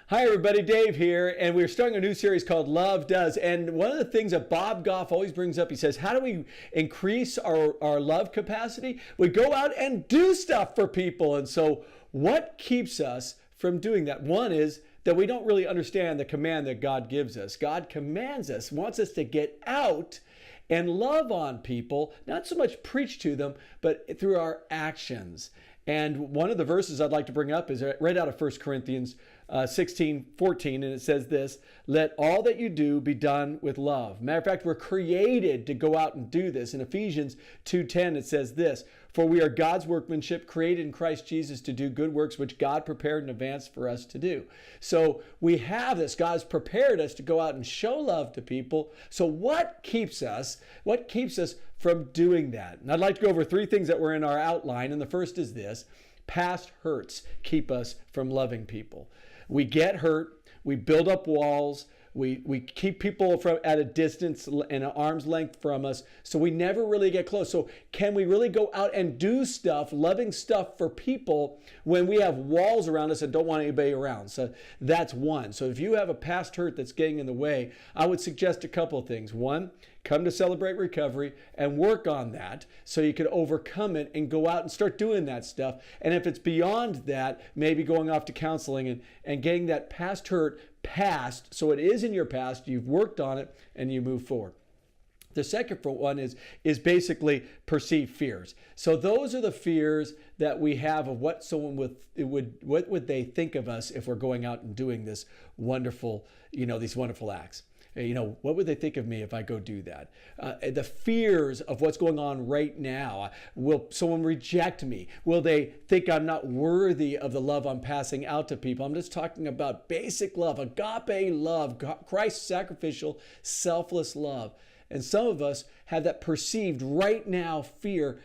Hi everybody, Dave here, and we're starting a new series called Love Does. And one of the things that Bob Goff always brings up, he says, how do we increase our love capacity? We go out and do stuff for people. And so what keeps us from doing that? One is that we don't really understand the command that God gives us. God commands us, wants us to get out and love on people, not so much preach to them, but through our actions. And one of the verses I'd like to bring up is right out of 1 Corinthians 16:14, and it says this: let all that you do be done with love. Matter of fact, we're created to go out and do this. In Ephesians 2:10, it says this: for we are God's workmanship, created in Christ Jesus to do good works, which God prepared in advance for us to do. So we have this. God's prepared us to go out and show love to people. So what keeps us from doing that? And I'd like to go over three things that were in our outline. And the first is this: past hurts keep us from loving people. We get hurt, we build up walls, we keep people at a distance and an arm's length from us, so we never really get close. So can we really go out and do stuff, loving stuff for people, when we have walls around us and don't want anybody around? So that's one. So if you have a past hurt that's getting in the way, I would suggest a couple of things. One, come to Celebrate Recovery and work on that so you can overcome it and go out and start doing that stuff. And if it's beyond that, maybe going off to counseling and getting that past hurt past, so it is in your past, you've worked on it, and you move forward. The second one is basically perceived fears. So those are the fears that we have of what someone what would they think of us if we're going out and doing this wonderful, these wonderful acts. What would they think of me if I go do that? The fears of what's going on right now. Will someone reject me? Will they think I'm not worthy of the love I'm passing out to people? I'm just talking about basic love, agape love, Christ's sacrificial, selfless love. And some of us have that perceived right now fear.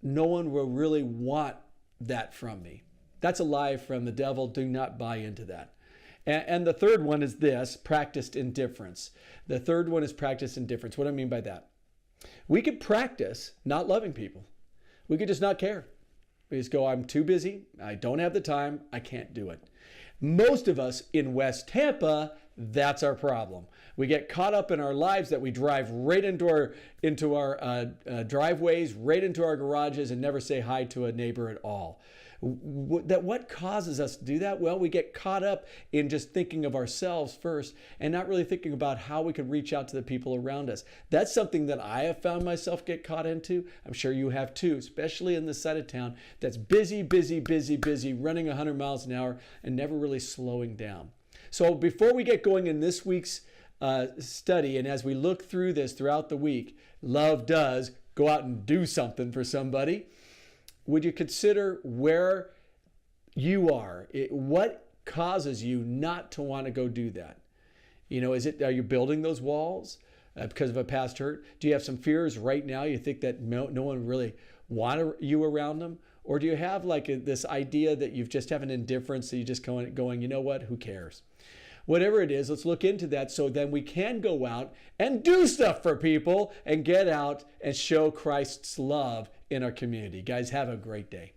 No one will really want that from me. That's a lie from the devil. Do not buy into that. And the third one is this: practiced indifference. The third one is practiced indifference. What do I mean by that? We could practice not loving people. We could just not care. We just go, I'm too busy. I don't have the time. I can't do it. Most of us in West Tampa, that's our problem. We get caught up in our lives that we drive right into our driveways, right into our garages, and never say hi to a neighbor at all. What causes us to do that? Well, we get caught up in just thinking of ourselves first and not really thinking about how we could reach out to the people around us. That's something that I have found myself get caught into. I'm sure you have too, especially in this side of town that's busy, running 100 miles an hour and never really slowing down. So before we get going in this week's study, and as we look through this throughout the week, love does go out and do something for somebody. Would you consider where you are? What causes you not to want to go do that? Are you building those walls because of a past hurt? Do you have some fears right now? You think that no one really want you around them? Or do you have this idea that you just have an indifference that you just going, you know what, who cares? Whatever it is, let's look into that so then we can go out and do stuff for people and get out and show Christ's love in our community. Guys, have a great day.